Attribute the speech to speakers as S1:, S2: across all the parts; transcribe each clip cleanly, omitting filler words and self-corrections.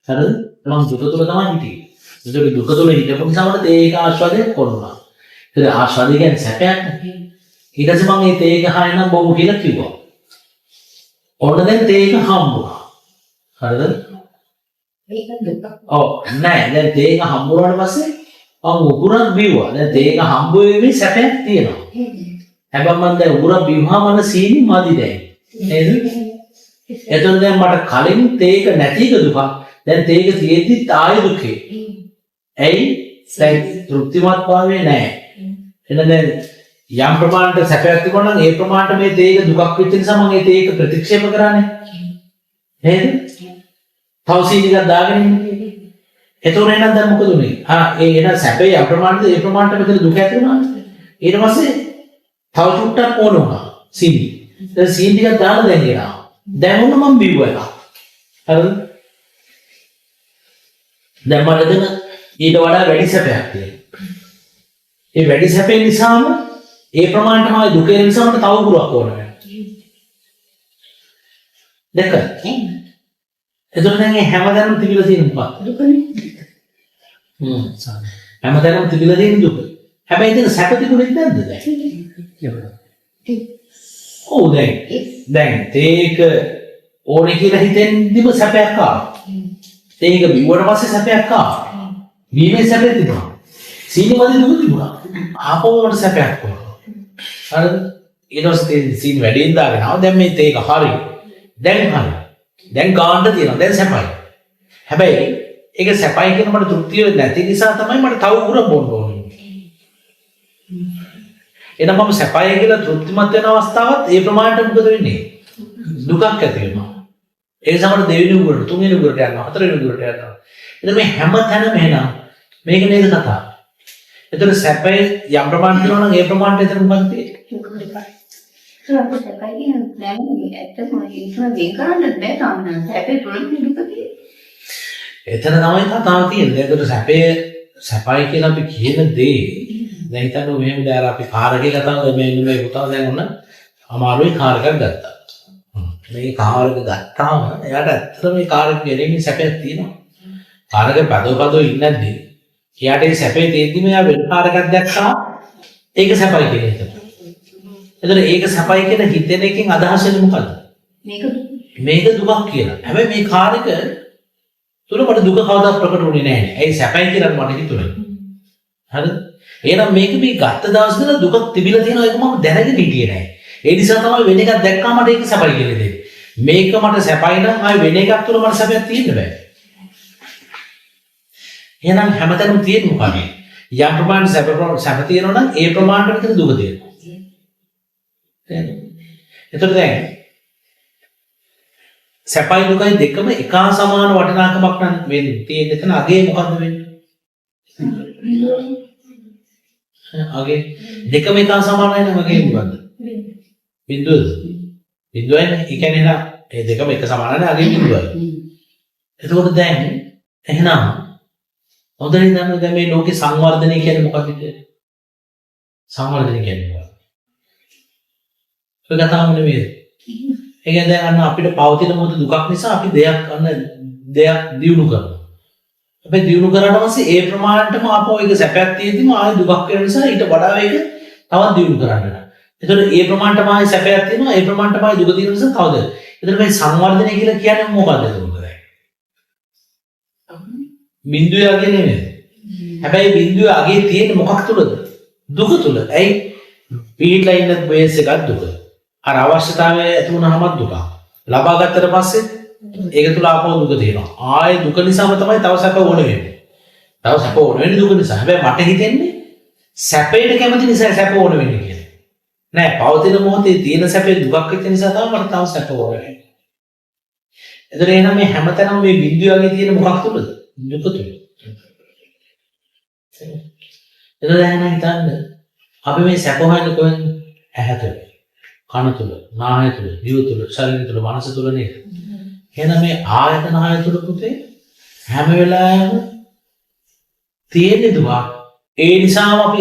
S1: හරිද? මම දුක තුල තමයි හිටියේ. ඒක දුක තුල හිටපු නිසා මට ඒක ආස්වාදයක් කොරුණා. ඒක ආස්වාදය කියන්නේ සැපයක් නේ. ඊට පස්සේ මම මේ තේ ගහන නම් බොමු කියලා කිව්වා. ඔන්න දැන් තේ ගහ හම්බුණා. හරිද?
S2: ඒක දුක.
S1: ඔව් නෑ දැන් තේ ගහ හම්බුනාට පස්සේ මම උගුරක් බිව්වා. දැන් තේ ගහ හම්බ වෙන්නේ සැපයක් තියෙනවා. හැබැයි මම දැන් උගුරක් බිව්වම මම සීනි මදි දැන්. නේද? එතකොට දැන් මට කලින් තේක නැති එක දුක. දැන් තේක තියෙද්දි ආය දුකේ. ඇයි? දැන් තෘප්තිමත් භාවය නැහැ. එහෙනම් දැන් යම් ප්‍රමාණයට සැපයක් තිබුණා නම් ඒ ප්‍රමාණයට මේ තේක දුකක් වෙච්ච නිසා මම ඒ තේක ප්‍රතික්ෂේප කරන්නේ. නේද? තව සීනියක් දාගෙන ඉන්නේ. එතකොට එහෙනම් දැන් මොකද උනේ? ඒ එන සැපේ යම් ප්‍රමාණයට ඒ ප්‍රමාණයට මෙතන දුක ඇති වුණානේ. ඊට පස්සේ තව චුට්ටක් ඕන වුණා සීනි. දැන් සීනි ටිකක් දාලා දැන් එනවා. දැන් ඔන්න මම බිව්වා. හරිද? දැන් මට දෙන ඊට වඩා වැඩි සැපයක් තියෙනවා. ඒ වැඩි සැපේ නිසාම ඒ ප්‍රමාණයට මම දුක නිසා මට තව ගුරුවක් ඕන වෙනවා. දෙක. එතකොට දැන් මේ හැමදාම තිබිලා තියෙන මොකක්ද?
S2: දුකනේ.
S1: හැමදාම තිබිලා තියෙන දුක. හැබැයි ඉතින් සැප තිබුණෙත් නැද්ද දැන්? ඔව් දැන් තේක ඕනේ කියලා හිතෙන්දිම සැපයක් ආවා. තේක බිව්වට පස්සේ සැපයක් ආවා. බීමේ සැපේ තිබුණා. සීනි වලදී දුක තිබුණා. ආපහුවට සැපයක් වුණා. හරිද? ඊට පස්සේ සීනි වැඩිෙන් දාගෙන ආව. දැන් මේ තේක හරි. දැන් හරි. දැන් ගාන්න තියෙනවා. දැන් සැපයි. හැබැයි ඒක සැපයි කියන මට තෘප්තිය නැති නිසා තමයි මට තව උගුර බොන්න ඕනේ. එනම් මම සැපයි කියලා තෘප්තිමත් වෙන අවස්ථාවත් ඒ ප්‍රමාණයට මොකද වෙන්නේ? දුකක් ඇති වෙනවා. ඒ නිසා මට දෙවෙනි උගුරට, තුන්වෙනි උගුරට යනවා, හතරවෙනි උගුරට යනවා. එතන මේ හැම තැනම එනවා. මේක නේද කතාව. එතන සැපේ යම් ප්‍රමාණයක් වෙනවා නම් ඒ ප්‍රමාණයට එතන මොකක්ද තියෙන්නේ?
S2: ඒක සැපයි කියන දැන් ඇත්තටම ඉස්සර දෙක කරන්න බෑ තාම සැපේ තුලින් දුක තියෙන්නේ.
S1: එතන තමයි කතාව තියෙන්නේ. ඒකට සැපයි කියලා අපි කියන දේ දැන් හිතන්න මෙහෙම දාලා අපි කාර් එකේ ගත්තාම මේ පුතා දැන් ඔන්න අමාරුයි කාර් එකක් ගත්තා. මේ කාර් එක ගත්තාම එයාට ඇත්තට මේ කාර් එක ගෙරෙන්නේ සැපයක් තියෙනවා. කාර් එක පදව ඉන්නේ නැද්දී? එයාට ඒ සැපේ තියෙද්දිම එයා වෙන කාර් එකක් දැක්කා ඒක සැපයි කියලා හිතනවා. එතකොට ඒක සැපයි කියලා හිතෙන එකෙන් අදහස් වෙන්නේ මොකද්ද? මේක දුකක් කියලා. හැබැයි මේ කාර් එක තුල මට දුක කවදාවත් ප්‍රකට වුණේ නැහැ. ඒ සැපයි කියලා මට හිතුණා. හරිද? එහෙනම් මේක මේ ගත්ත දවස් වල දුක තිබිලා තියෙනවා ඒක මම දැනගෙන හිටියේ නැහැ. ඒ නිසා තමයි වෙන එකක් දැක්කම මට ඒක සැපයි කියලා දෙන්නේ. මේක මට සැපයි නම් ආයි වෙන එකක් තුල මට සැපයක් තියෙන්න බෑ. එහෙනම් හැමතැනම තියෙන්නේ මොකක්ද? යම් ප්‍රමාණයක් සැප තියෙනවා නම් ඒ ප්‍රමාණයට විතර දුක තියෙනවා. එතකොට දැන් සැපයි දුකයි දෙකම එක සමාන වටිනාකමක් නම් වෙන්නේ. තියෙන එතන අගේ මොකද්ද වෙන්නේ? අගේ දෙකම එක සමානයි නම් අගේ මොකද්ද? බිඳුවද? බිඳුවයි නේ. ඒ කියන්නේ නේද? ඒ දෙකම එක සමානයි නම් අගේ බිඳුවයි. එතකොට දැන් එහෙනම් හොඳට හිතන්න දැන් මේ ලෝකේ සංවර්ධනය කියන්නේ මොකක්ද කියන්නේ? සංවර්ධනය කියන්නේ මොකක්ද? ඒක තාම නෙමෙයි. ඒ කියන්නේ දැන් අන්න අපිට පවතින මොහොත දුකක් නිසා අපි දෙයක් දියුණු කරනවා. හැබැයි දියුණු කරාට පස්සේ ඒ ප්‍රමාණයටම ආපහු ඒක සැපයක් තියෙද්දිම ආයෙ දුකක් වෙන නිසා ඊට වඩා ඒක තවත් දියුණු කරන්න වෙනවා. එතකොට ඒ ප්‍රමාණයටම ආයෙ සැපයක් තියෙනවා ඒ ප්‍රමාණයටම ආයෙ දුක තියෙන නිසා තවද. එතකොට මේ සංවර්ධනය කියලා කියන්නේ මොකක්ද එතකොට දැන්? බිඳුවේ අගේ නෙමෙයි. හැබැයි බිඳුවේ අගේ තියෙන්නේ මොකක් තුලද? දුක තුල. ඇයි? පිටලා ඉන්න බේස් එකක් දුක. අර අවශ්‍යතාවය ඇති වුණාම දුක. ලබා ගත්තට පස්සේ ඒක තුල ආපහු දුක තියෙනවා. ආයේ දුක නිසාම තමයි තව සැප ඕන වෙන්නේ. තව සැප ඕන වෙන්නේ දුක නිසා. හැබැයි මට හිතෙන්නේ සැපේට කැමති නිසා සැප ඕන වෙන්නේ කියලා. නෑ, පවතින මොහොතේ තියෙන සැපේ දුකක් වෙච්ච නිසා තමයි මට තව සැප ඕන වෙන්නේ. එතකොට එහෙනම් මේ හැමතැනම මේ බිඳුවගේ තියෙන මොකක් තුලද? දුක තුල. එතකොට එහෙනම් හිතන්න අපි මේ සැප හොයන්නේ කොහෙන්ද? ඇහැ තුල. කන තුල, නාහය තුල, දිව තුල, ශරීරය තුල, මනස තුල නේද? එහෙනම් මේ ආයතන හය තුල පුතේ හැම වෙලාවෙම තියෙන දුක. ඒ නිසාම අපි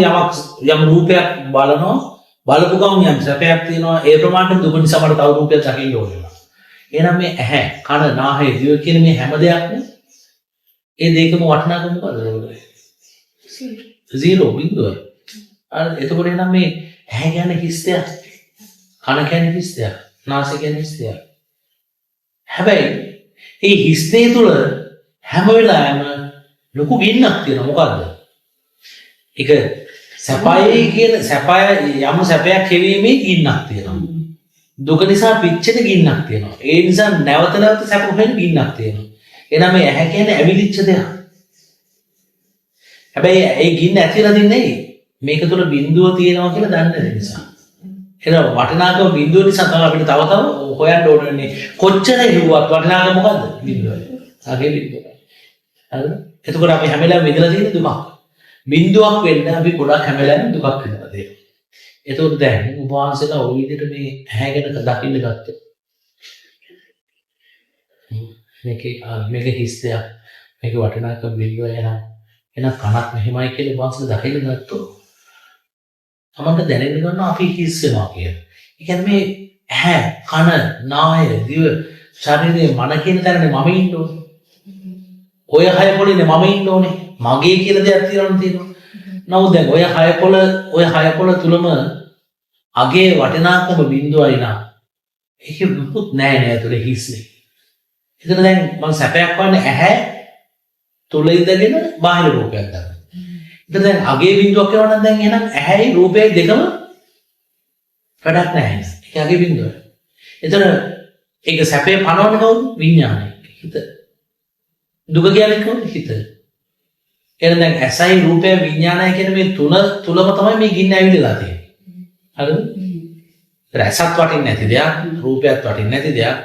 S1: යම් රූපයක් බලනවා, බලපු ගමන් යම් සැපයක් තියෙනවා. ඒ ප්‍රමාණයට දුක නිසා මට තව රූපයක් දකින්න ඕන වෙනවා. එහෙනම් මේ ඇහැ, කන, නාහය, දිව කියන මේ හැම දෙයක්ම ඒ දෙකම වටිනාකම මොකද? zero බිඳුව. අර එතකොට එනම් මේ ඇහැ කියන්නේ හිස් දෙයක්. කන කියන්නේ හිස් දෙයක්. නාසය කියන්නේ හිස් දෙයක්. හැබැයි ඒ හිස් දෙය තුළ හැම වෙලාවෙම ලොකු ගින්නක් තියෙනවා. මොකද්ද? ඒක සැපයි කියන සැපය යම් සැපයක් හේවීමේ ගින්නක් තියෙනවා. දුක නිසා පිච්චෙන ගින්නක් තියෙනවා. ඒ නිසා නැවත නැවත සැප හොයන ගින්නක් තියෙනවා. එනනම් මේ ඇහැ කියන්නේ ඇවිලිච්ච දෙයක්. හැබැයි ඒ ගින්න ඇතිලා දින්නේ මේක තුළ බිඳුව තියෙනවා කියලා දන්නේ නැති නිසා. එහෙනම් වටිනාකම බිඳුව නිසා තමයි අපිට තව තව හොයන්න ඕනේ. කොච්චර හිරුවත් වටිනාකම මොකද්ද? බිඳුව. ආගේ බිඳුව. හරිද? එතකොට අපි හැම වෙලාවෙම විඳලා තියෙන දුක. බිඳුවක් වෙන්න අපි ගොඩක් හැම වෙලාවෙම දුකක් විඳලා තියෙනවා. එතකොට දැන් උපවාසයලා ওই විදිහට මේ ඇහැ ගැන දකින්න ගත්තොත් මේක හිස්තයක් මේක වටිනාකම බිඳුව එන කනක් මෙහෙමයි කියලා උපවාසයලා දකින්න ගත්තොත් අපිට දැනෙන්න ගන්නවා අපි හිස් වෙනවා කියලා. ඒ කියන්නේ මේ ඇහැ, කන, නාය, දිව, ශරීරය, මන කියන තැනනේ මම ඉන්න ඕනේ. ඔය හය පොළේනේ මම ඉන්න ඕනේ. මගේ කියලා දෙයක් තියෙනවා. නමුත් දැන් ඔය හය පොළ තුලම අගේ වටිනාකම බිඳුවයි නා. ඒක මුකුත් නෑ නේද හිස්නේ. එතන දැන් මම සැපයක් වන්නේ ඇහැ තුල ඉඳගෙන බාහිර රූපයක් ගන්න. එතන දැන් අගේ බිඳුවක් කියනවා නම් දැන් එහෙනම් ඇහැයි රූපයයි දෙකම වැඩක් නැහැ. ඒක අගේ බිඳුව. එතන ඒක සැපේ පනවන්නේ කවුද? විඥානය. හිත. දුක කියන්නේ කවුද? හිත. එහෙනම් දැන් ඇසයි රූපයයි විඥානය කියන මේ තුලම තමයි මේ ගින්න ඇවිදලා තියෙන්නේ. හරිද? රසත් වටින්නේ නැති දෙයක්, රූපයත් වටින්නේ නැති දෙයක්.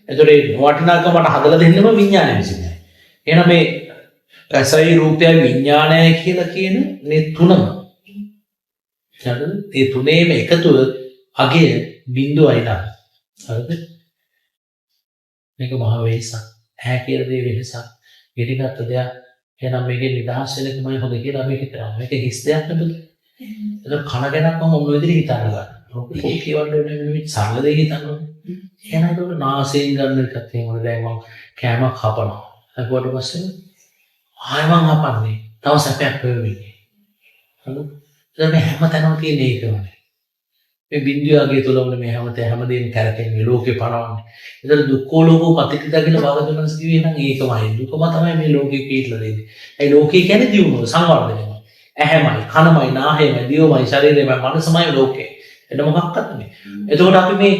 S1: එතකොට ඒ වටිනාකමට හදලා දෙන්නම විඥානය විසින්යි. එහෙනම් මේ ඇසයි රූපයයි විඥානය කියලා කියන මේ තුනම හරිද? ඒ තුනේම එකතුව අගේ බිඳුවයි නා. හරිද? මේක මහ වෙහසක්. ඇහැ කියලා දේ වෙහසක්. පිළිගත්ත දෙයක්. එහෙනම් මේකේ නිදහස් වෙන එකමයි හොඳ කියලා අපි හිතනවා. මේක හිස් දෙයක් නෙමෙයි. ඒක කන ගැනක් මම ඔන්න ඔය විදිහට හිතන්න ගන්නවා. ඔක කියවන්න මේ සරල දෙයක් හිතන්න ඕනේ. එහෙනම් ඒක නාසයෙන් ගන්න එකත් එහෙමද දැන් මම කෑමක් හපනවා. හපුවට පස්සේ ආයෙ මං හපන්නේ. තව සැපයක් වෙන්නේ. හරිද? දැන් මේ හැමතැනම තියෙන ඒකමනේ. මේ බින්දුවගේ තුලම මේ හැමදේම කරකෙන්නේ ලෝකේ පනවන්නේ. ඒතර දුක්ඛෝ ලෝකෝ පතිතිත කියලා භාගතුන්ස් කිව්වේ නම් ඒකමයි. දුකම තමයි මේ ලෝකේ පිටලා දෙන්නේ. ඒ ලෝකේ කියන්නේ දියුණුව සංවර්ධනයමයි. ඇහැමයි, කනමයි, නාහයමයි, දිවමයි, ශරීරයමයි, මනසමයි ලෝකේ. එන්න මොකක්වත් නෙමෙයි. එතකොට අපි මේ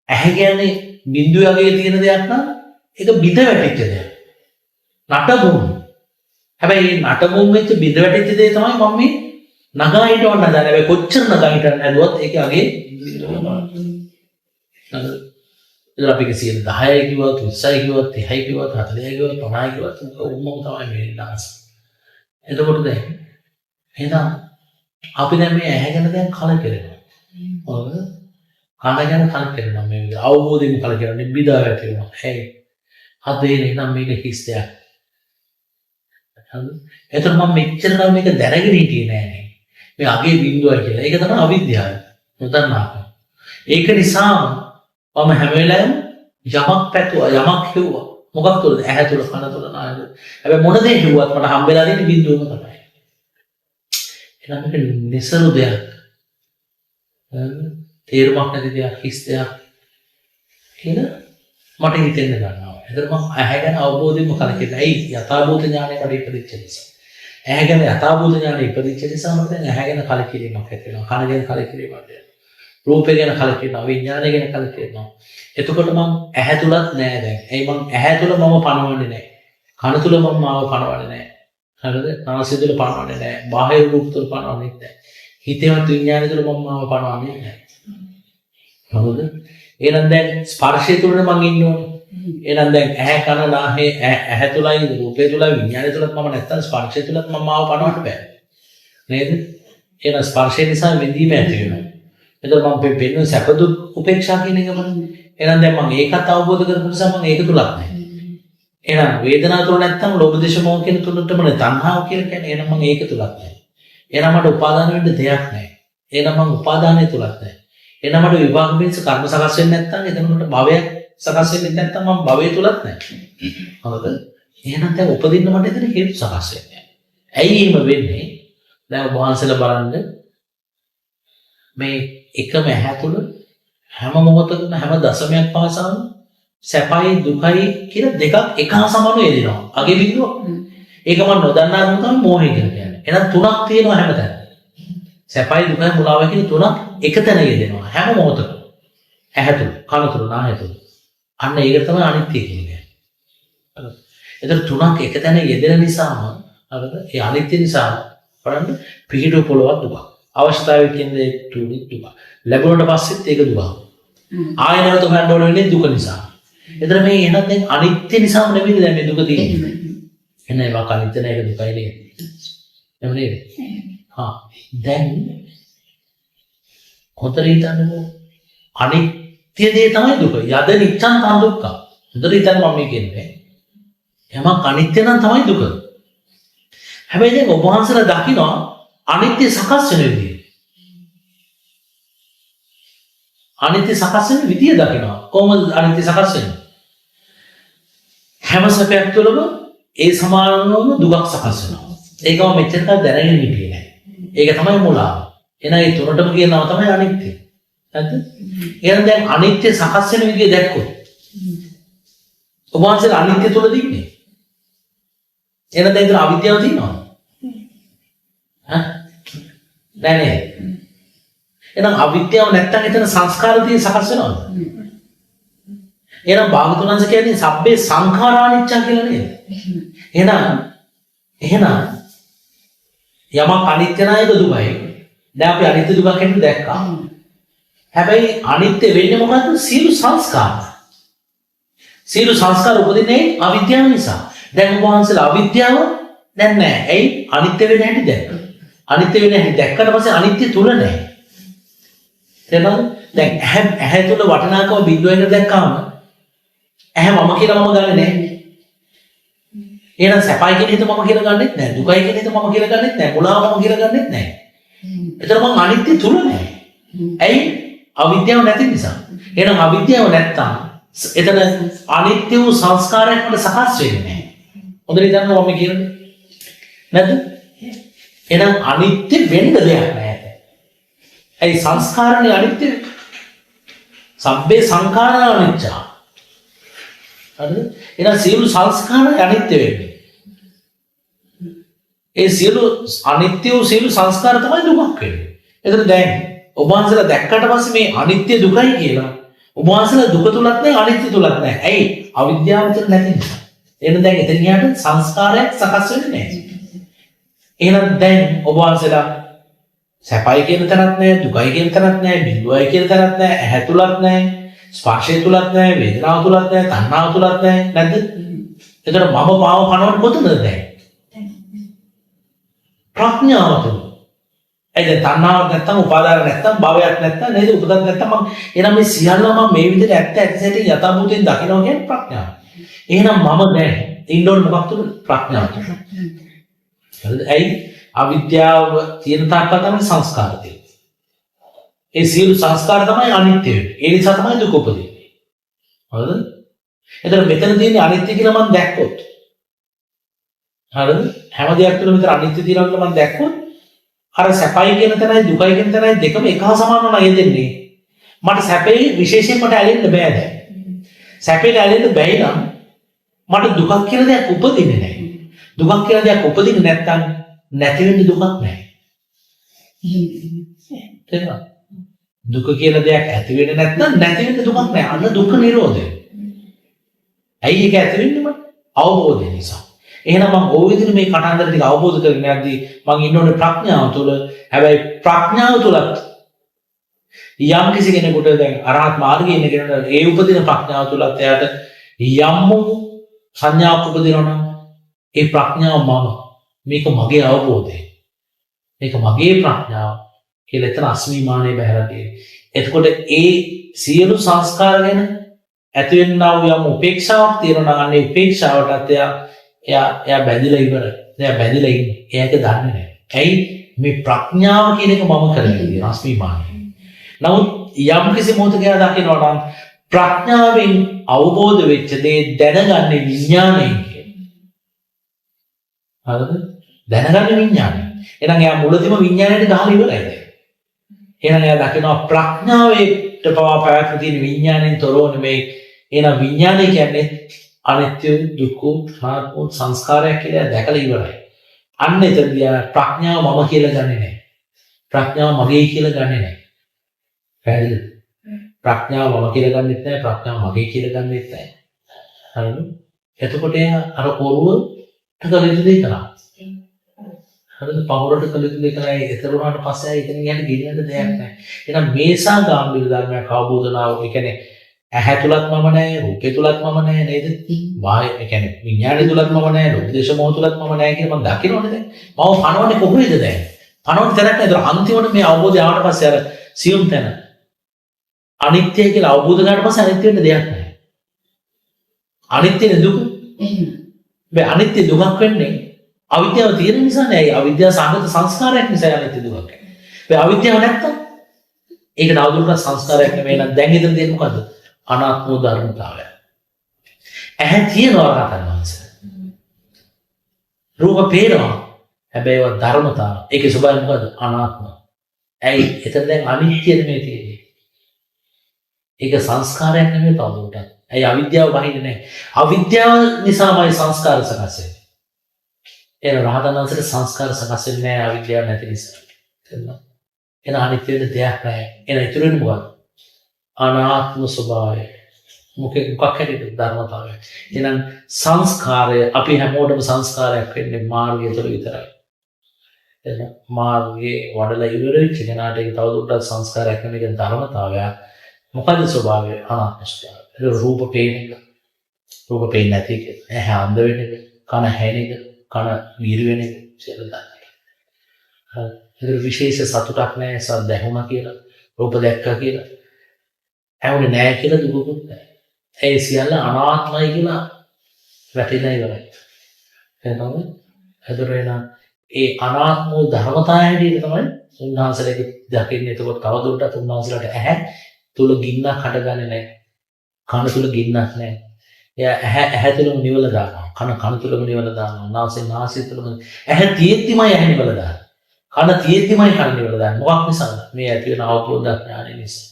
S1: ඇහැ කියන්නේ බින්දුවගේ තියෙන දෙයක් නම් ඒක බිඳ වැටිච්ච දෙයක්. නටබුන්. හැබැයි මේ නටබුන් වෙච්ච බිඳ වැටිච්ච දේ තමයි මම මේ නගා හිටවන්න හදන්නේ. හැබැයි කොච්චර නගා හිටන්න හැදුවත් ඒක අගේ ඉතින් අපි 10 කිව්වත් 20 කිව්වත් 30 කිව්වත් 40 කිව්වත් 50 කිව්වත් උම්මම තමයි මේ ඩාන්ස්. එතකොට දැන් එහෙනම් අපි දැන් මේ ඇහැ ගැන දැන් කලකිරෙනවා. හොඳද? කන ගැන කලකිරෙනවා මේ විදිහට. අවබෝධයෙන් කලකිරෙනවා. නිබ්බිදා වැටෙනවා. හේ. හදේ එහෙනම් මේක හිස් දෙයක්. හරිද? එතකොට මම මෙච්චර නම් මේක දැනගෙන හිටියේ නෑනේ. මේ අගේ බිඳුවයි කියලා. ඒක තමයි අවිද්‍යාව. නොදන්නාකම. ඒක නිසා මම හැම වෙලාවෙම යමක් පැතුවා යමක් හිව්වා. මොකක් තුළද? ඇහැ තුළ, කන තුළ, නාය තුළ. හැබැයි මොන දේ හිව්වත් මට හම්බෙලා තියෙන බිඳුවම තමයි. එහෙනම් මේක නිසරු දෙයක්. තේරුමක් නැති දෙයක්, හිස් දෙයක් කියලා මට හිතෙන්න ගන්නවා. එතකොට මම ඇහැ ගැන අවබෝධයෙන්ම කලකිරෙනවා. ඇයි? යථාභූත ඥානයකට ඉපදිච්ච නිසා. ඇහැ ගැන යථාභූත ඥානය ඉපදිච්ච නිසා මට දැන් ඇහැ ගැන කලකිරීමක් ඇති වෙනවා. කන ගැන කලකිරීමක් ඇති වෙනවා. රූපය ගැන කලකිරෙනවා. විඥානය ගැන කලකිරෙනවා. එතකොට මම ඇහැ තුලත් නෑ දැන්. එයි මම ඇහැ තුල මම පණවන්නේ නෑ. කන තුල මම මාව පණවන්නේ නෑ. හරිද? නාසය තුල පණවන්නේ නෑ. බාහිර රූප තුල පණවන්නේ නෑ. හිතේවත් විඥානය තුල මම මාව පණවන්නේ නෑ. හරිද? එහෙනම් දැන් ස්පර්ශය තුලනේ මම ඉන්න ඕනේ. එහෙනම් දැන් ඇහැ කන නාහේ ඇහැ තුලයි රූපේ තුලයි විඥානය තුලත් මම නැත්තම් ස්පර්ශය තුලත් මම මාව පණවන්න බෑ. නේද? එහෙනම් ස්පර්ශය නිසා විඳීම ඇති වෙනවා. එතකොට මම පෙන්නන සැප දුක් උපේක්ෂා කියන එක බලන්න. එහෙනම් දැන් මම ඒකත් අවබෝධ කරගන්න නිසා මම ඒක තුලක් නැහැ. එහෙනම් වේදනාව තුල නැත්තම් ලෝභ දේශ මොහ කියන තුනටම තණ්හාව කියලා කියන්නේ. එහෙනම් මම ඒක තුලක් නැහැ. එහෙනම් මට උපාදාන වෙන්න දෙයක් නැහැ. එහෙනම් මම උපාදානය තුලක් නැහැ. එහෙනම් මට විපාක පිණිස කර්ම සකස් වෙන්නේ නැත්තම් එතනකට භවයක් සකස් වෙන්නේ නැත්තම් මම භවය තුලක් නැහැ. හරිද? එහෙනම් දැන් උපදින්න මට එතන හේතු සකස් වෙන්නේ නැහැ. ඇයි එහෙම වෙන්නේ? දැන් ඔබ වහන්සේලා බලන්න මේ එකම ඇහැ තුළ හැම මොහොතකම හැම දශමයක් පාසාම සැපයි දුකයි කියලා දෙකක් එක හා සමානව යෙදෙනවා. අගේ බිඳුව. ඒක මම නොදන්නා දුක තමයි මෝහය කියලා කියන්නේ. එහෙනම් තුනක් තියෙනවා හැමතැන. සැපයි දුකයි මුලාවයි කියන තුනක් එකතැන යෙදෙනවා හැම මොහොතකම. ඇහැ තුළ, කන තුළ, නාසය තුළ. අන්න ඒක තමයි අනිත්‍ය කියන්නේ. එතන තුනක් එකතැන යෙදෙන නිසාම හරිද? ඒ අනිත්‍ය නිසා බලන්න පිහිටු පොළවක් දුක. අවශ්‍යතාවය කියන්නේ දුක. ලැබුණට පස්සෙත් ඒක දුක. ආය නැවත ගන්න ඕන වෙන්නේ දුක නිසා. එතන මේ එහෙනම් දැන් අනිත්‍ය නිසාම නෙවෙයි දැන් මේ දුක තියෙන්නේ. එහෙනම් ඒක අනිත්‍ය නෑ ඒක දුකයි නේද? එහෙම නේද? දැන් හොතර හිතන්නකො අනිත්‍ය දේ තමයි දුක. යද නිච්ඡං තං දුක්ඛ. හොතර හිතන්න මම මේ කියන්නේ. යමක් අනිත්‍ය නම් තමයි දුක. හැබැයි දැන් ඔබ වහන්සේලා දකිනවා අනිත්‍ය සකස් වෙන විදිය. අනිත්‍ය සකස් වෙන විදිය දකිනවා. කොහොමද අනිත්‍ය සකස් වෙන්නේ? හැම සැපයක් තුළම ඒ සමානවම දුකක් සකස් වෙනවා. ඒකම මෙච්චර කල් දැනගෙන හිටියේ නෑ. ඒක තමයි මුලාව. එහෙනම් ඒ තුනටම කියනවා තමයි අනිත්‍ය. හරිද? එහෙනම් දැන් අනිත්‍ය සකස් වෙන විදිය දැක්කොත් ඔබ වහන්සේලා අනිත්‍ය තුල දින්නේ. එහෙනම් දැන් ඒක අවිද්‍යාව තියෙනවද? නෑ නෑ. එහෙනම් අවිද්‍යාව නැත්තම් එතන සංස්කාර තියෙ සකස් වෙනවද? එහෙනම් භාගතුන් වහන්සේ කියන්නේ සබ්බේ සංඛාරානිච්චා කියලා නේද? එහෙනම් යමක් අනිත්‍ය නැයක දුකයි. දැන් අපි අනිත්‍ය දුකක් හැටියට දැක්කා. හැබැයි අනිත්‍ය වෙන්නේ මොකද්ද? සියලු සංස්කාර. සියලු සංස්කාර උපදින්නේ අවිද්‍යාව නිසා. දැන් ඔබ වහන්සේලා අවිද්‍යාව දැන් නැහැ. ඇයි? අනිත්‍ය වෙන හැටි දැක්කා. අනිත්‍ය වෙන හැටි දැක්කට පස්සේ අනිත්‍ය තුල නැහැ. තේරුණාද? දැන් ඇහැ තුල වටිනාකම බිඳුවෙන් දැක්කාම ඇහැ මම කියලා මම ගන්නෙ නැහැ. එහෙනම් සැපයි කියන හිත මම කියලා ගන්නෙත් නැහැ. දුකයි කියන හිත මම කියලා ගන්නෙත් නැහැ. මුලාව මම කියලා ගන්නෙත් නැහැ. එතන මම අනිත්‍ය තුල නැහැ. ඇයි? අවිද්‍යාව නැති නිසා. එහෙනම් අවිද්‍යාව නැත්තම් එතන අනිත්‍ය වූ සංස්කාරයක් වල සකස් වෙන්නේ නැහැ. හොඳට හිතන්න මම කියන්නේ. නැද්ද? එහෙනම් අනිත්‍ය වෙන්න දෙයක් නැහැ. ඇයි සංස්කාරනේ අනිත්‍ය? සබ්බේ සංඛාරා අනිච්චා. හරිද? එහෙනම් සියලු සංස්කාර අනිත්‍ය වෙන්නේ. ඒ සියලු අනිත්‍ය වූ සියලු සංස්කාර තමයි දුකක් වෙන්නේ. එතන දැන් ඔබ වහන්සේලා දැක්කට පස්සේ මේ අනිත්‍ය දුකයි කියලා ඔබ වහන්සේලා දුක තුලත් නැහැ අනිත්‍ය තුලත් නැහැ. ඇයි? අවිද්‍යාව විතර නැති නිසා. එහෙනම් දැන් එතන ගියාට සංස්කාරයක් සකස් වෙන්නේ නැහැ. එහෙනම් දැන් ඔබ වහන්සේලා සැපයි කියන තැනක් නැහැ, දුකයි කියන තැනක් නැහැ, බිඳුවයි කියන තැනක් නැහැ, ඇහැ තුලත් නැහැ, ස්පර්ශය තුලත් නැහැ, වේදනාව තුලත් නැහැ, තණ්හාව තුලත් නැහැ. නැද්ද? එතන මම පාව කනවට කොතනද දැන්? ප්‍රඥාව තුල. ඒ දැන් තණ්හාවක් නැත්තම්, උපාදාන නැත්තම්, භවයක් නැත්තම් නේද? උපදන් නැත්තම් මම එහෙනම් මේ සියල්ල මම මේ විදිහට ඇත්ත ඇත්තට යථාභූතයෙන් දකිනවා කියන්නේ ප්‍රඥාව. එහෙනම් මම දැන් ඉන්න ඕනේ මොකක් තුල? ප්‍රඥාව තුල. හරිද? ඇයි? අවිද්‍යාව තියෙන තාක්කල් තමයි සංස්කාර තියෙන්නේ. ඒ සියලු සංස්කාර තමයි අනිත්‍ය වෙන්නේ. ඒ නිසා තමයි දුක උපදින්නේ. හරිද? එතන මෙතන තියෙන අනිත්‍ය කියලා මම දැක්කොත් හරිද? හැම දෙයක් තුළ මෙතන අනිත්‍ය තියෙනවා කියලා මම දැක්කොත් අර සැපයි කියන තැනයි දුකයි කියන තැනයි දෙකම එක හා සමානව නේද දෙන්නේ. මට සැපේ විශේෂයෙන් මට ඇලෙන්න බෑ දැන්. සැපේට ඇලෙන්න බැයි නම් මට දුකක් කියලා දෙයක් උපදින්නේ නැහැ. දුකක් කියලා දෙයක් උපදින්නේ නැත්නම් නැති වෙන්න දුකක් නැහැ. තේරුණා? දුක කියලා දෙයක් ඇති වෙන්නේ නැත්නම් නැති වෙන්න දුකක් නැහැ. අන්න දුක්ඛ නිරෝධය. ඇයි ඒක ඇති වෙන්නේ මට? අවබෝධය නිසා. එහෙනම් මම ওই විදිහට මේ කටහඬ ටික අවබෝධ කරගෙන යද්දී මම ඉන්න ඕනේ ප්‍රඥාව තුළ. හැබැයි ප්‍රඥාව තුළත් යම් කිසි කෙනෙකුට දැන් අරහත් මාර්ගයේ ඉන්න කෙනෙකුට ඒ උපදින ප්‍රඥාව තුළත් එයාට යම් සංඥාවක් උපදිනවා නම් ඒ ප්‍රඥාව මම මේක මගේ අවබෝධය. මේක මගේ ප්‍රඥාව කියලා එතන අස්මිමානේ බහැලා තියෙන්නේ. එතකොට ඒ සියලු සංස්කාර ගැන ඇති වෙනා වූ යම් උපේක්ෂාවක් තියෙනවා නම් අන්නේ උපේක්ෂාවටත් එයා බැඳිලා ඉවරයි. එයා බැඳිලා ඉන්නේ. එයාක දන්නේ නැහැ. ඇයි? මේ ප්‍රඥාව කියන එක මම කරගෙන තියෙන අස්මිමානේ. නමුත් යම් කිසි මොහොතක එයා දකිනවා නම් ප්‍රඥාවෙන් අවබෝධ වෙච්ච දේ දැනගන්නේ විඥාණයෙන් කියන්නේ. හරිද? දැනගන්න විඥානය. එහෙනම් එයා මුලදිම විඥාණයට ගහලා ඉවරයි දැන්. එහෙනම් එයා දකිනවා ප්‍රඥාවට පවා පැවැත්ම තියෙන විඥාණයෙන් තොරව නෙමෙයි. එහෙනම් විඥානය කියන්නේ අනිත්‍ය දුක්ඛ අනාත්ම සංස්කාරයක් කියලා දැකලා ඉවරයි. අන්න එතනදී ප්‍රඥාව මම කියලා ගන්නෙ නැහැ. ප්‍රඥාව මගේ කියලා ගන්නෙ නැහැ. පැහැදිලිද? ප්‍රඥාව මම කියලා ගන්නෙත් නැහැ. ප්‍රඥාව මගේ කියලා ගන්නෙත් නැහැ. හරිද? එතකොට අර ඔරුවට කළ යුතු දේ කරා. හරිද? පහුරට කළ යුතු දේ කරා. ඒතර උනාට පස්සේ ආයෙ එතන යන්න ගෙනියන්න දෙයක් නැහැ. එහෙනම් මේසා ගාම්භීර ධර්මයක් අවබෝධනාව ඒ කියන්නේ ඇහැ තුලත් මම නැහැ, රූපේ තුලත් මම නැහැ නේද? බාහිර ඒ කියන්නේ විඥාණය තුලත් මම නැහැ, ලෝක දේශ මොහ තුලත් මම නැහැ කියලා මම දකිනවනේ දැන්. මම පනවන්නේ කොහොමද දැන්? පනවන්නේ තරක් නේද? අන්තිමට මේ අවබෝධය ආවට පස්සේ අර සියුම් තැන අනිත්‍ය කියලා අවබෝධ කරගන්න පස්සේ අනිත්‍ය වෙන්න දෙයක් නැහැ. අනිත්‍ය දුක. මේ අනිත්‍ය දුකක් වෙන්නේ අවිද්‍යාව තියෙන නිසා නෑ. අවිද්‍යාව සාගත සංස්කාරයක් නිසා අනිත්‍ය දුකක් වෙන්නේ. මේ අවිද්‍යාව නැත්තම් ඒක නවදුරටත් සංස්කාරයක් නෙමෙයි. නම් දැන් ඉතින් දෙන්නේ මොකද්ද? අනාත්ම ධර්මතාවය. ඇහැ තියෙනවා රහතන් වහන්සේ. රූප පේනවා. හැබැයි ඒවා ධර්මතාව. ඒකේ ස්වභාවය මොකද්ද? අනාත්ම. ඇයි? එතන දැන් අනිත්‍ය නෙමෙයි තියෙන්නේ. ඒක සංස්කාරයක් නෙමෙයි තවදුරටත්. ඇයි අවිද්‍යාව වහින්නේ නැහැ. අවිද්‍යාව නිසාමයි සංස්කාර සකස් වෙන්නේ. ඒ රහතන් වහන්සේට සංස්කාර සකස් වෙන්නේ නැහැ අවිද්‍යාව නැති නිසා. තේරුණා? එන අනිත්‍ය වෙන දෙයක් නැහැ. එන ඉතුරු වෙන්නේ මොකක්ද? අනාත්ම ස්වභාවය. මොකක් හැටියට ධර්මතාවය. එහෙනම් සංස්කාරය අපි හැමෝටම සංස්කාරයක් වෙන්නේ මාර්ගය තුළ විතරයි. එහෙනම් මාර්ගයේ වඩලා ඉවර වෙච්ච කෙනාට ඒක තවදුරටත් සංස්කාරයක් නෙමෙයි ධර්මතාවය. මොකද ස්වභාවය? අනාත්ම ස්වභාවය. ඒක රූප පේන එක. රූප පේන්නේ නැති එක. ඇහැ අන්ධ වෙන එක. කන හැෙන එක. කන වීරි වෙන එක. කියලා දාන්න. හරි. ඒක විශේෂ සතුටක් නැහැ. සද්ද ඇහුණා කියලා. රූප දැක්කා කියලා. ඇහුනේ නැහැ කියලා දුකකුත් නැහැ. ඒ සියල්ල අනාත්මයි කියලා වැටෙලා ඉවරයි. එහෙනම් හදරේන ඒ අනාත්ම ධර්මතාවය හැටියට තමයි උන්වහන්සේලට දකින්නේ. එතකොට තවදුරටත් උන්වහන්සේලාට ඇහැ තුල ගින්නක් හටගන්නේ නැහැ. කන තුල ගින්නක් නැහැ. එයා ඇහැ තුලම නිවල දානවා. කන තුලම නිවල දානවා. නාසය තුලම ඇහැ තියෙද්දිමයි ඇහැ නිවල දාන්නේ. කන තියෙද්දිමයි කන නිවල දාන්නේ. මොකක් නිසාද? මේ ඇති වෙන අවබෝධ ඥානය නිසා.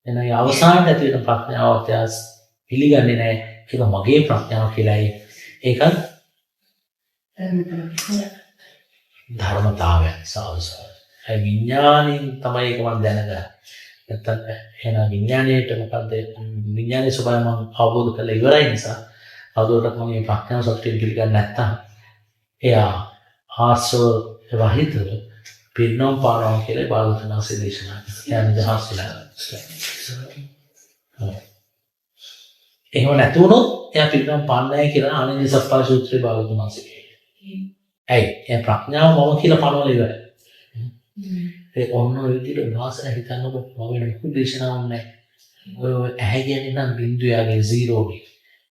S1: එහෙනම් ඒ අවසානට ඇති වෙන ප්‍රඥාව අවත්‍යාස පිළිගන්නේ නැහැ. ඒක මගේ ප්‍රඥාව කියලායි. ඒකත් ධර්මතාවය සාවසාර. ඒ විඥාණයෙන් තමයි ඒක මම දැනගන්නේ. නැත්තම් එහෙනම් විඥාණයට මොකද්ද? විඥානයේ ස්වභාවය මම අවබෝධ කරලා ඉවරයි නිසා අවබෝධයක් මම මේ ප්‍රඥාව සත්‍යයෙන් පිළිගන්නේ නැත්තම් එයා ආශ්‍රව රහිතව පිරිනොම් පානවා කියලා බාලතුනාසේ දේශනා කරනවා. එයා නිදහස් වෙලා. එහෙම නැතුනොත් එයා පිරිනොම් පාන්නේ නැහැ කියලා ආනන්ද සප්පාය සූත්‍රයේ බාලතුනාසේ කියනවා. ඇයි? එයා ප්‍රඥාව මම කියලා පනවලා ඉවරයි. ඒ ඔන්න ඔය විදිහට වාසන හිතන්නකො මම වෙන මොකද දේශනාවක් නැහැ. ඔය ඇහැ කියන්නේ නම් බිඳුවගේ 0 ගේ.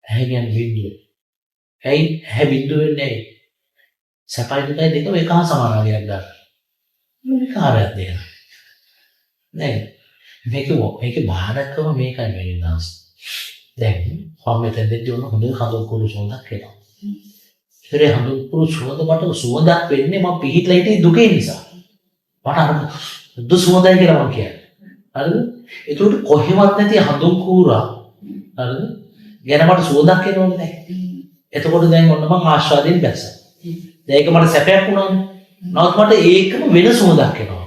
S1: ඇහැ කියන්නේ බිඳුව. ඇයි? ඇහැ බිඳුව වෙන්නේ ඇයි? සපයි දුකයි දෙකම එක හා සමානවයක් ගන්න. මේ කාර්යයක් දෙන්න. නෑ. මේකේ බාහිරකම මේකයි වෙනස්. දැන් මම මෙතෙන් දෙද්දී ඔන්න හොඳ හඳුන් කුරු සුවඳක් එනවා. ඒ හඳුන් කුරු සුවඳ මට සුවඳක් වෙන්නේ මම පිහිටලා හිටියේ දුකේ නිසා. මට අර දුසුවඳයි කියලා මම කියන්නේ. හරිද? ඒකට කොහෙවත් නැති හඳුන් කුරා. හරිද? ගැන මට සුවඳක් එනවනේ දැන්. එතකොට දැන් ඔන්න මම ආස්වාදයෙන් බැස්සා. දැන් ඒක මට සැපයක් වුණානේ. නමුත් මට ඒකම වෙන සුවඳක් එනවා.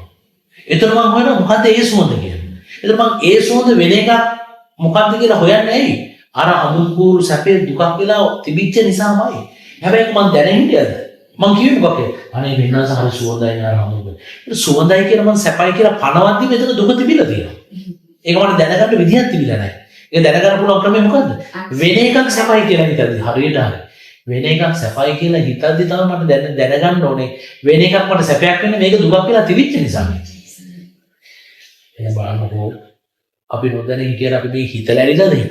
S1: එතන මම හොයනවා මොකද්ද ඒ සුවඳ කියලා. එතන මම ඒ සුවඳ වෙන එකක් මොකද්ද කියලා හොයන්නේ ඇයි? අර හඳුන් කුරු සැපේ දුකක් වෙලා තිබිච්ච නිසාමයි. හැබැයි මම දැන හිටියද? මං කිව්වේ මොකක්ද? අනේ වෙනස හරි සුවඳයි නාර හමුද. ඒක සුවඳයි කියලා මං සැපයි කියලා පනවද්දි මෙතන දුක තිබිලා තියෙනවා. ඒක මට දැනගන්න විදිහක් තිබිලා නැහැ. ඒක දැනගන්න පුළුවන් ක්‍රමය මොකද්ද? වෙන එකක් සැපයි කියලා හිතද්දි හරියට හරි. වෙන එකක් සැපයි කියලා හිතද්දි තමයි මට දැනගන්න ඕනේ. වෙන එකක් මට සැපයක් වෙන්නේ මේක දුකක් කියලා තිබිච්ච නිසා. එහෙනම් බලන්නකෝ අපි නොදැන හිටියට අපි මේ හිතලා ඇරිලාද එහෙම?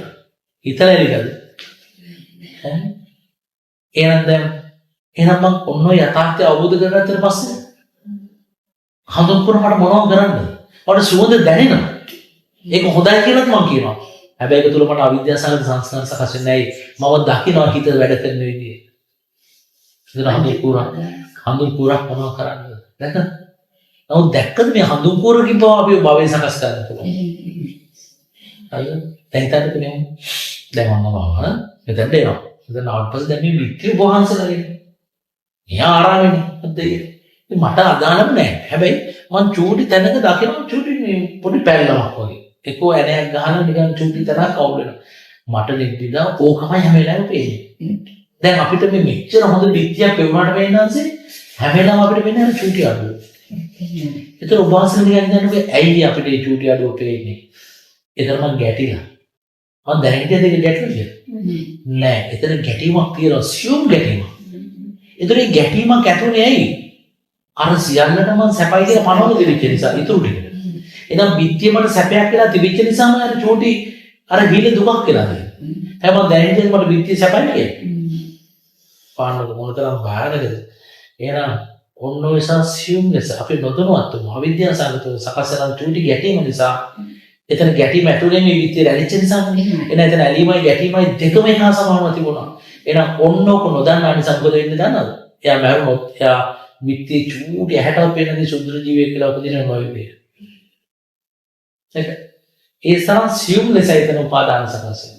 S1: හිතලා ඇරිලාද? එහෙනම් මම ඔන්න යථාර්ථය අවබෝධ කරගත්තට පස්සේ හඳුන් පුර මට මොනවද කරන්නද? මට සුවඳ දැනෙනවා. ඒක හොඳයි කියලා මම කියනවා. හැබැයි ඒක තුල මට අවිද්‍යාව සහගත සංස්කාර සකස් වෙන්නේ නැහැ. මම දකිනවා හිත වැඩ කරන විදිය. ඉතින් හඳුන් පුරක් මොනවා කරන්නද? දැක. නමුත් දැක්කද මේ හඳුන් පුරකින් පවා අපි භවය සකස් කරන්න පුළුවන්. හරිද? දැන් හිතන්නකෝ මේ දැන් ඔන්න මෙතනට එනවා. එතන ආවට පස්සේ දැන් මේ විත්‍රි වහන්සේලාගේ එයා ආරාමෙනේ අද්දේ. මට අදාළම නෑ. හැබැයි මං චූටි තැනක දකිනවා චූටි මේ පොඩි පැල්ලමක් වගේ. එකෝ ඇණයක් ගහලා නිකන් චූටි තැනක් අවුල් වෙනවා. මට නිදිලා ඕකමයි හැම වෙලාවෙම පේන්නේ. දැන් අපිට මේ මෙච්චර හොඳ පිටියක් පෙවුනාට වෙනන්සේ හැම වෙලාවෙම අපිට වෙන්නේ අර චූටි අඩුව. ඒතර උපාසන කියන්නේ ඇයි අපිට මේ චූටි අඩුව පේන්නේ? ඒතර මං ගැටිලා. මං දැන් හිතේ දෙක ගැටුනේ. නෑ. ඒතර ගැටීමක් තියෙනවා සියුම් ගැටීමක්. ඒතර මේ ගැටීමක් ඇතුලේ ඇයි? අර සියල්ලටම සැපයි කියලා පනවන දෙවිච්ච නිසා ඉතුරු ටික. එහෙනම් බිත්තිය මට සැපයක් කියලා තිබිච්ච නිසාම අර චූටි අර ගිල දුකක් කියලා තියෙනවා. හැබැයි දැන් හිතේ මට බිත්තිය සැපයි කියලා. පාන්නක මොනතරම් බාහිරද? එහෙනම් ඔන්න ඔය සංසියුම් ලෙස අපි නොදැනුවත්වම අවිද්‍යාව සාගතව සකස් කරන චූටි ගැටීම නිසා එතන ගැටීම ඇතුලේ මේ විත්‍ය රැඳිච්ච නිසා එන එතන ඇලීමයි ගැටීමයි දෙකම එකහා සමානව තිබුණා. එහෙනම් ඔන්න ඔක නොදන්නා නිසා මොකද වෙන්නේ දන්නවද? එයා මරුණොත් එයා විත්‍ය චූටි ඇහැටව පේනදී සුදුර ජීවියෙක් කියලා උපදින නොවේ. ඒ සංසියුම් ලෙස එතන උපාදාන සකස් වෙනවා.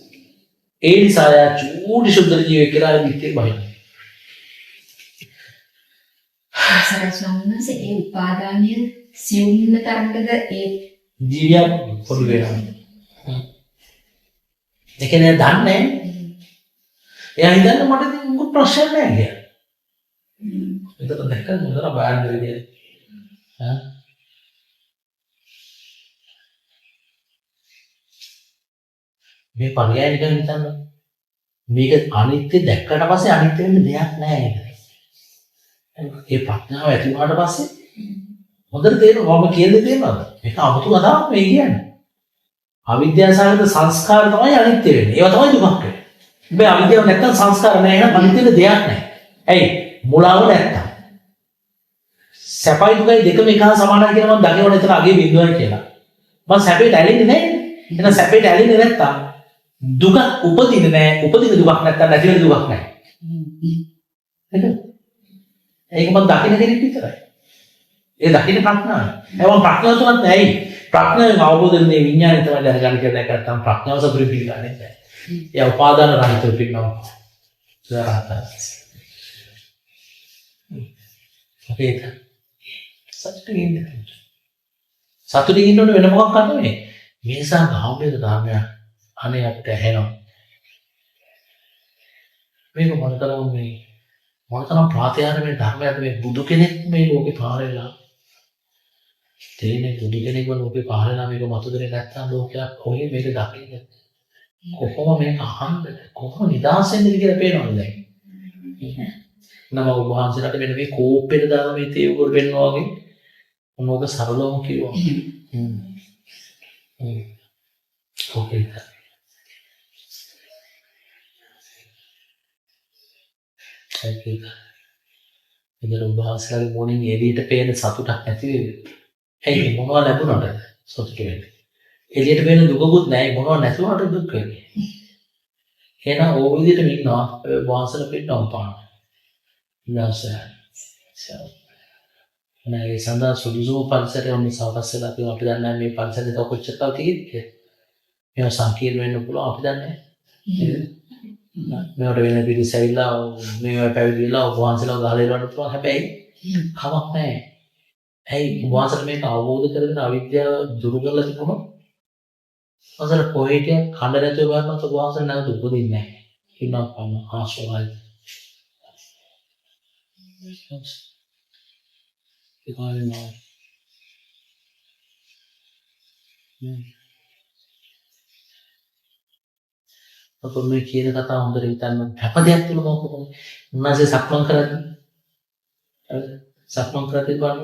S1: ඒ නිසා එයා චූටි සුදුර ජීවියෙක් කියලා විත්‍ය බහිනවා.
S2: සරසවන්නස ඒ උපාදානය සියුම්න තරමටද ඒ
S1: ජීවියා පොදු වෙනවා. ඒ කියන්නේ දන්නේ එයා හිතන්නේ මට ඉතින් මොකක් ප්‍රශ්න නැහැ කියලා. ඒක તો දැක්කම මොනතර බයන්න විදියට. මේ පරියය නිකන් හිතන්න. මේක අනිත්‍ය දැක්කට පස්සේ අනිත්‍ය වෙන්න දෙයක් නැහැ ඒක. ඒ ප්‍රඥාව ඇති වුණාට පස්සේ හොඳට තේරෙනවා මම කියන දේ තේරෙනවද? මේක 아무තු කතාවක් මේ කියන්නේ. අවිද්‍යාව සහිත සංස්කාර තමයි අනිත්‍ය වෙන්නේ. ඒවා තමයි දුකක් වෙන්නේ. මේ අවිද්‍යාව නැත්තම් සංස්කාර නැහැ. එහෙනම් අනිත්‍ය වෙන්න දෙයක් නැහැ. ඇයි? මුලාව නැත්තම්. සැපයි දුකයි දෙකම එකහා සමානයි කියලා මම දකිනවනේ එතන අගේ බිඳුවයි කියලා. මම සැපේට ඇලෙන්නේ නැහැ. එහෙනම් සැපේට ඇලෙන්නේ නැත්තම් දුක උපදින්නේ නැහැ. උපදින දුකක් නැත්තම් නැති වෙන දුකක් නැහැ. නේද? ඒක මම දකින්න කෙනෙක් විතරයි. ඒ දකින්න ප්‍රඥාව. ඒවම ප්‍රඥාව තුනක් නැයි. ප්‍රඥාවෙන් අවබෝධ වෙන්නේ විඥානය තමයි දැනගන්න කියලා දැක්කම ප්‍රඥාව සතුරු පිළිගන්නේ නැහැ. ඒ උපාදාන රහිතව පිළිගන්නවා. සරහත. ඒක. සතුටින් ඉන්න. සතුටින් ඉන්නකොට වෙන මොකක් කරන්නේ? මේසා ගාම්භීර ධර්මයක් අනේ අපිට ඇහෙනවා. මේක මොනතරම් මේ මොනතරම් ප්‍රාතිහාර්ය ධර්මයක්ද මේ බුදු කෙනෙක් මේ ලෝකේ පාරේලා තේනේ බුදු කෙනෙක් ලෝකේ පාරේලා මේක මතුදෙන්නේ නැත්නම් ලෝකයක් කොහේ මේක දකින්නේ කොහොම මේක අහන්නද කොහොම නිදාසෙන්ද කියලා පේනවද දැන් නම ඔබ වහන්සේලාට මෙන්න මේ කෝප්පෙට දාලා මේ තේ උගුර වෙනවා වගේ මොනෝක සරලවම කිව්වා ඕකේ ඒක ඉතින් උභාසලගේ මොනින් එළියට පේන සතුටක් නැති වෙන්නේ. ඇයි මොනවා ලැබුණාට සතුට වෙන්නේ? එළියට පේන දුකකුත් නැහැ මොනවා නැතුණාට දුක් වෙන්නේ. එහෙනම් ඕ විදිහට ඉන්නවා උභාසල පිටවම් පාන. නෑ සඳහන් සුදුසු පරිසරයක් මේ සවස්සලා තියෙනවා අපි දන්නේ මේ පරිසරය තව කොච්චර තව තියෙයිද කියලා. මේවා සංකීර්ණ වෙන්න පුළුවන් අපි දන්නේ නැහැ. මේවට වෙන පිළිස ඇවිල්ලා මේවා පැවිදිලා වහන්සලා ගහලා ඉරවන්න පුළුවන් හැබැයි කමක් නැහැ. ඇයි වහන්සලා මේක අවබෝධ කරගෙන අවිද්‍යාව දුරු කරලා තිබුණොත් වහන්සලා කොහෙට කඩ නැතුව බලනකොට වහන්සලා නැවත උපදින්නේ නැහැ. ඉන්නවා පන්න ආශ්‍රවයි. ඒකයි නෝ. අපෝ මේ කියන කතාව හොඳට හිතන්න හැපදයක් තුල මොකද උන්වහන්සේ සක්මන් කරද්දී සක්මන් කරද්දී බලන්න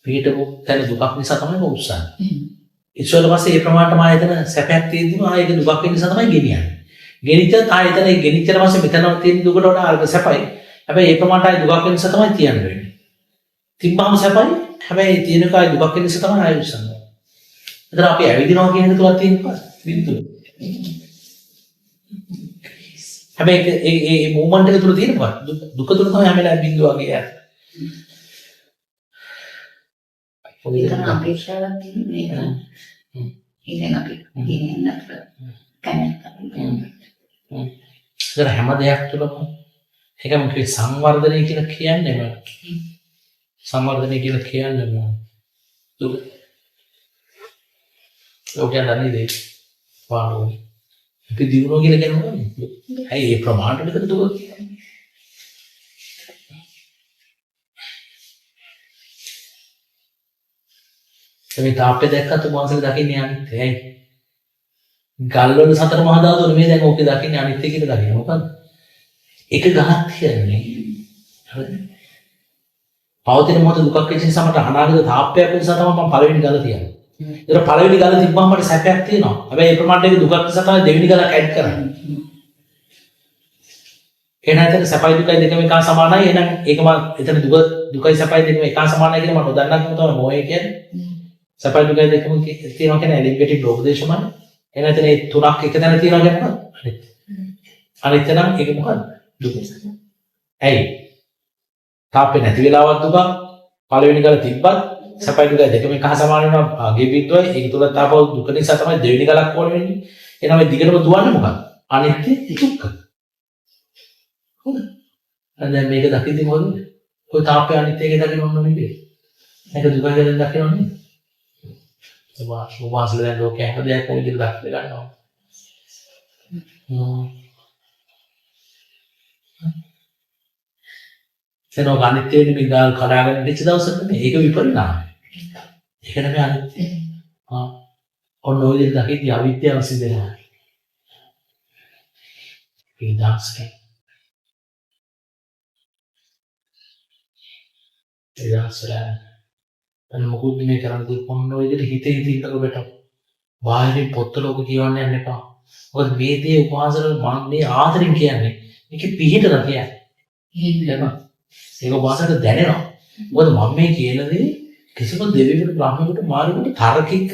S1: පිටු තැන දුකක් නිසා තමයි උස්සන්නේ. ඊශ්වර පස්සේ ඒ ප්‍රමාණයට ආයතන සැපයක් තියෙද්දිම ආයෙක දුකක් වෙන නිසා තමයි ගෙනියන්නේ. ගෙනිච්චත් ආයතන ඒ ගෙනිච්චට පස්සේ මෙතන තියෙන දුකට වඩා අර්ග සැපයි. හැබැයි ඒ ප්‍රමාණයට ආයෙ දුකක් වෙන නිසා තමයි තියන්න වෙන්නේ. තිබ්බාම සැපයි. හැබැයි තියෙන කාය දුකක් වෙන නිසා තමයි ආයෙ උස්සන්නේ. එතන අපි ඇවිදිනවා කියන එක තුලක් තියෙනවා බින්දුව. හැබැයි ඒ මූවමන්ට් එක තුල තියෙන මොකක්ද? දුක තුල තමයි හැම වෙලාවෙම බිඳුව වගේ යන්නේ.
S2: ඒක අපේක්ෂාවක් තියෙන මේක. ඉතින් අපි කියන්නේ අපිට කැමති.
S1: ඒක හැම දෙයක් තුළම ඒක මොකද සංවර්ධනය කියලා කියන්නේ මම. සංවර්ධනය කියලා කියන්නේ මම. දුක. ඔක යන්නේ දෙයි. වාරෝ. අපි දිනුවා කියලා කියනවා. ඇයි ඒ ප්‍රමාණයට විතර දුක කියන්නේ? මේ තාප්පේ දැක්කත් මොහොතේ දකින්නේ අනිත්‍යයි. ඇයි? ගල්වල සතර මහා ධාතුන් මේ දැන් ඕකේ දකින්නේ අනිත්‍ය කියලා දකින්න මොකද්ද? එක ගහක් කියන්නේ. හරිද? පවතින මොහොත දුකක් වෙච්ච නිසා මට අනාගත තාප්පයක් නිසා තමයි මම පළවෙනි ගල තියන්නේ. ඒක පළවෙනි ගල තිබ්බම මට සැපයක් තියෙනවා. හැබැයි ඒ ප්‍රමාණයට දුකක් නිසා තමයි දෙවෙනි ගලක් ඇඩ් කරන්නේ. එහෙනම් සැපයි දුකයි දෙකම එක සමානයි. එහෙනම් ඒක මම එතන දුකයි සැපයි දෙකම එක සමානයි කියලා මම නොදන්නකම තමයි මොහේ කියන්නේ. සැපයි දුකයි දෙකම තියෙනවා කියන්නේ එලිබේටිව් ලෝකදේශමයි. එහෙනම් එතන මේ තුනක් එක තැන තියෙනවා කියනවා අනිත්. අනිත් නම් ඒක මොකද්ද? දුක. ඇයි? තාප්පේ නැති වෙලාවක් දුක පළවෙනි ගල තිබ්බත් සැපයි දුකයි දෙකම එක සමාන වෙනවා ගේ බිද්දවයි. ඒක තුල තාපව දුක නිසා තමයි දෙවෙනි ගලක් ඕන වෙන්නේ. එහෙනම් මේ දිගටම දුවන්නේ මොකක්ද? අනිත්‍ය දුක්ඛ. හොඳ. දැන් මේක දකිද්දි මොකද? ඔය තාප්පේ අනිත්‍ය එක දකින්න ඕන නෙමෙයි. මේක දුක ගැන දකින්න ඕනේ. සුවාසල දැන් ලෝකයේ හැම දෙයක් කොයි විදිහට දක්ද ගන්නවා. එතන අනිත්‍ය වෙන මිගාල් කඩාගෙන ඉච්ච දවසක මේක විපරිණාමය. ඒක නෙමෙයි අනිත්‍ය. ඔන්න ඔය විදිහට දකිද්දී අවිද්‍යාව සිදෙනවා. ඒ දාස්කේ. ඒ දාස්ලා අන්න මොකද මේ කරන්නේ කොන්න ඔය විදිහට හිතේ ඉඳලා බෙටව. බාහිරින් පොත්වල ඔක කියවන්න යන්න එපා. මොකද මේ දේ උපවාසවල මම මේ ආදරෙන් කියන්නේ. මේකේ පිහිටලා කියන්නේ. එහෙම ඒක වාසයට දැනෙනවා. මොකද මම මේ කියන දේ කිසිම දෙවියෙකුට බ්‍රහ්මයෙකුට මාරුවෙකුට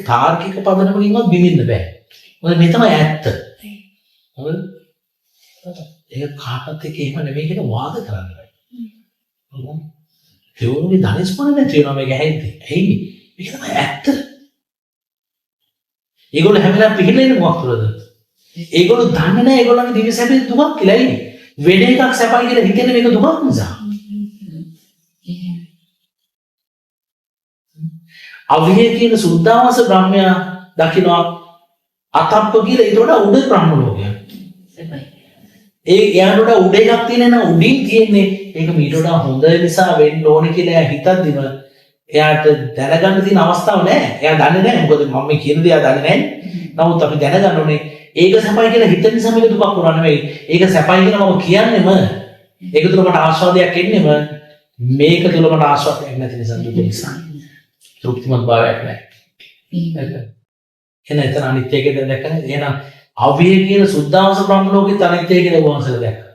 S1: තාර්කික පදනමකින්වත් බිඳින්න බෑ. මොකද මේ තමයි ඇත්ත. හරිද? ඒක කාටත් එක්ක එහෙම නෙමෙයි කියන වාද කරන්න බෑ. ඒගොල්ලෝගේ ධනිස්පන නැති වෙනවා මේක ඇහෙද්දි. ඇයි? මේක තමයි ඇත්ත. ඒගොල්ලෝ හැම වෙලාවෙම පිළිලා ඉන්නේ මොකක් කරද? ඒගොල්ලෝ දන්නේ නැහැ ඒගොල්ලන්ගේ දිව්‍ය සැපේ දුකක් කියලා ඉන්නේ. වෙන එකක් සැපයි කියලා හිතන්නේ මේක දුකක් නිසා. අවිහේ කියන සුද්ධාවාස බ්‍රහ්මයා දකිනවා අතප්ප කියලා ඊට වඩා උඩ බ්‍රහ්ම ලෝකයක්. එයාට වඩා උඩ එකක් තියෙන නේද උඩින් තියෙන්නේ ඒක මීට වඩා හොඳ නිසා වෙන්න ඕනේ කියලා හිතද්දිම එයාට දැනගන්න තියෙන අවස්ථාවක් නැහැ. එයා දන්නේ නැහැ මොකද මම මේ කියන දේ එයා දන්නේ නැහැ. නමුත් අපි දැනගන්න ඕනේ ඒක සැපයි කියලා හිතන නිසා මේක දුකක් වුණා නෙවෙයි. ඒක සැපයි කියලා මම කියන්නේම ඒක තුළ මට ආස්වාදයක් එන්නේම මේක තුළ මට ආස්වාදයක් නැති නිසා දුක නිසා. තෘප්තිමත් භාවයක් නැහැ. එහෙනම් එතන අනිත්‍ය කියලා දැක්කම එහෙනම් අවිහේ කියන සුද්ධාවස බ්‍රහ්ම ලෝකෙත් අනිත්‍ය කියලා වහන්සලා දැක්කා.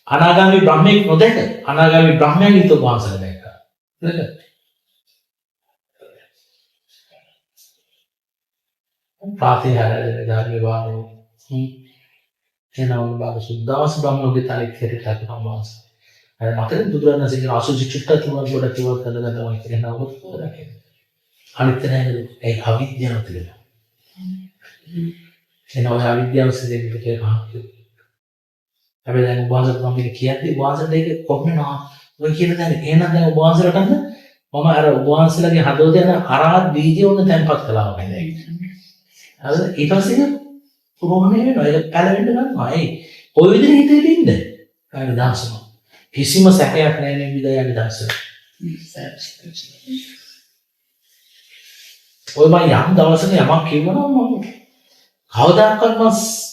S1: අනාගාමී බ්‍රහ්මෙක් නොදැක අනාගාමී බ්‍රහ්මයන් ඊට වහන්සලා දැක්කා. නේද? ප්‍රාතිහාරය ධර්ම වාරෝ එනවා බාර සුද්ධාවස බ්‍රහ්ම ලෝකෙත් අනිත්‍යයට දක්වනවා වහන්ස. අර මතක බුදුරණන්සේ අසුචි චුට්ටක් තුනක් ගොඩක් කිව්වා කරලා තමයි කියනවා මොකද? අනිත්‍ය නැහැ ඒ අවිද්‍යාව කියලා. එනවා අවිද්‍යාව සිදෙන්න කියලා කහක්. හැබැයි දැන් උපාසක මම කියන්නේ උපාසකට ඒක කොහොමද ඔය කියන දේ එහෙනම් දැන් උපාසකටත් මම අර උපාසකලගේ හදවත යන අරහත් බීජය උන තැන්පත් කළා වගේ දැන්. හරිද? ඊට පස්සේ පුරෝණේ වෙනවා. ඒක පැලවෙන්න ගන්නවා. ඒ ඔය විදිහට හිතේ ඉන්න. කාගේ දාසම. කිසිම සැකයක් නැහැ නේ විදයාගේ දාසම. ඔය මම යම් දවසක යමක් කියවනවා මම කවදාකවත්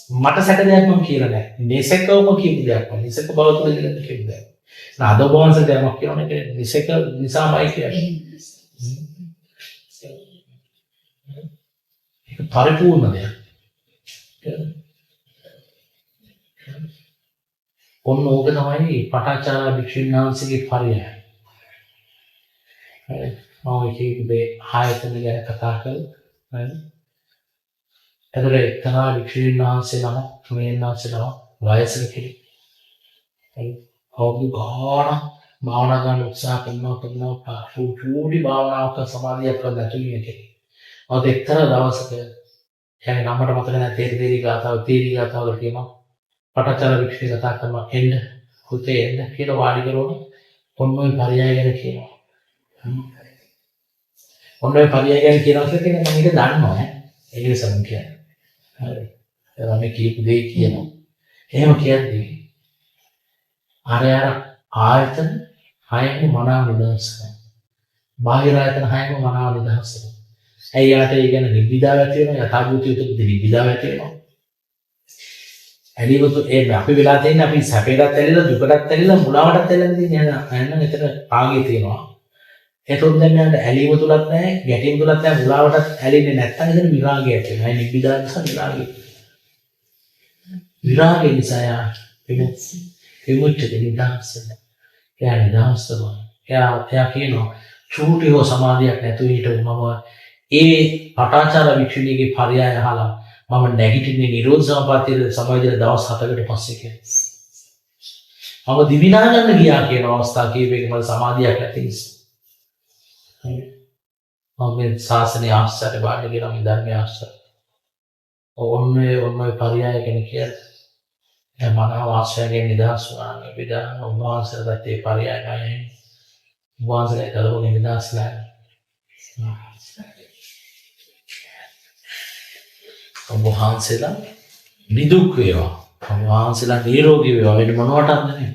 S1: මට සැක දෙයක් මම කියලා නැහැ. නිසකවම කියපු දෙයක් මම නිසක බව තුළ ඉඳලා කියපු දෙයක්. නාද බෝන්ස දෙයක් කියනවා නේ නිසක නිසාමයි කියන්නේ. ඒක පරිපූර්ණ දෙයක්. ඔන්න ඕක තමයි පටාචාරා භික්ෂුන් වහන්සේගේ පරියය. හරි. මම ඒකේ ආයතන ගැන කතා කළා. හරි. එතකොට එක්තරා භික්ෂුන් වහන්සේ නම තුමෙන් වහන්සේ නම වයසක කෙනෙක්. අවුරුදු ගාණක් භාවනා කරන්න උත්සාහ කරනවා චූටි භාවනාවක සමාධියක් ලැබෙන්නේ නැහැ. ඔත එක්තරා දවසක يعني නම්මට මතක නැහැ තේරි ගාතාවල කියනවා පටචර වික්ෂේ කතා කරනවා එන්න පුතේ එන්න කියලා වාඩි කරවන ඔන්න ඔය පරයය ගැන කියනවා. ඔන්න ඔය පරයය ගැන කියනවා කියන්නේ මම ඒක දන්නවා ඈ. ඒක නිසා මම කියන්නේ. හරි. ඒවා මේ කියපු දේ කියනවා. එහෙම කියන්නේ අර ආයතන හයම මනාව නිදහස් කරනවා. බාහිර ආයතන හයම මනාව නිදහස් කරනවා. ඇයි යාට ඒ ගැන නිබ්බිදාව ඇති වෙනවා යථාභූතය උතුම් නිබ්බිදාව ඇති වෙනවා. ඇලිවතු ඒ අපි වෙලා තියෙන්නේ අපි සැපයටත් ඇලිලා දුකටත් ඇලිලා මුලාවටත් ඇලිලා තියෙන්නේ නේද? එතන රාගය තියෙනවා. ඒතොත් දැන් යාට ඇලීම තුලත් නැහැ, ගැටීම තුලත් නැහැ, මුලාවටත් ඇලින්නේ නැත්නම් එතන විරාගය ඇති වෙනවා. ඒ නිබ්බිදාව නිසා විරාගය. විරාගය නිසා යා විමුක්තිය නිදහස් වෙනවා. එයා නිදහස් වෙනවා. එයා කියනවා චූටි හෝ සමාධියක් නැතුව හිටව මම ඒ පටාචාර වික්ෂුණීගේ පරයය අහලා මම නැගිටින්නේ නිරෝධ සමාපත්තියේ සමාජයේ දවස් 7කට පස්සේ කියලා. මම දිවිනා ගන්න ගියා කියන අවස්ථාව කීපයක මම සමාධියක් නැති නිසා. මම මේ ශාසනයේ ආශ්‍රයට බාහිර ගියා මේ ධර්මයේ ආශ්‍රය. ඔන්නේ පරයය ගැන කියලා. මම ආශ්‍රයයෙන් නිදහස් වුණා නේ විදාන උන්වහන්සේලාට ඒ පරයය ගායයි. උන්වහන්සේලා කලබලෙන් නිදහස්ලා. උන්වහන්සේලා නිදුක් වේවා. උන්වහන්සේලා නිරෝගී වේවා. වෙන මොනවටද නේ?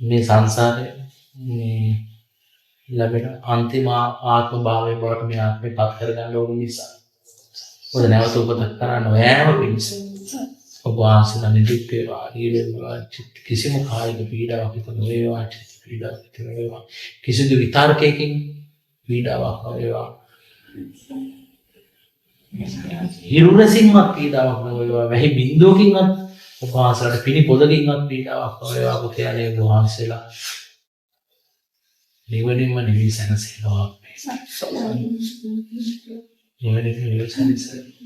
S1: මේ සංසාරේ මේ ලැබෙන අන්තිම ආත්ම භාවයේ බවට මේ ආත්මේ පත් කරගන්න ඕන නිසා. ඔය නැවත උපත කරන්න ඔයාම පිණිස. උන්වහන්සේලා නිදුක් වේවා. ඊළඟ කිසිම කායික පීඩාවක් නොවේවා. චිත්ත පීඩාවක් නොවේවා. කිසිදු විතර්කයකින් පීඩාවක් නොවේවා. හිරුරසින්වත් පීඩාවක් නොවේවා. වැහි බින්දුවකින්වත් උපවාසයට පිණි පොදකින්වත් පීඩාවක් නොවේවා. පුතේනේ වහන්සේලා නිවනින්ම නිවි සැනසෙනවා. නිවනින්ම නිවි සැනසෙනවා.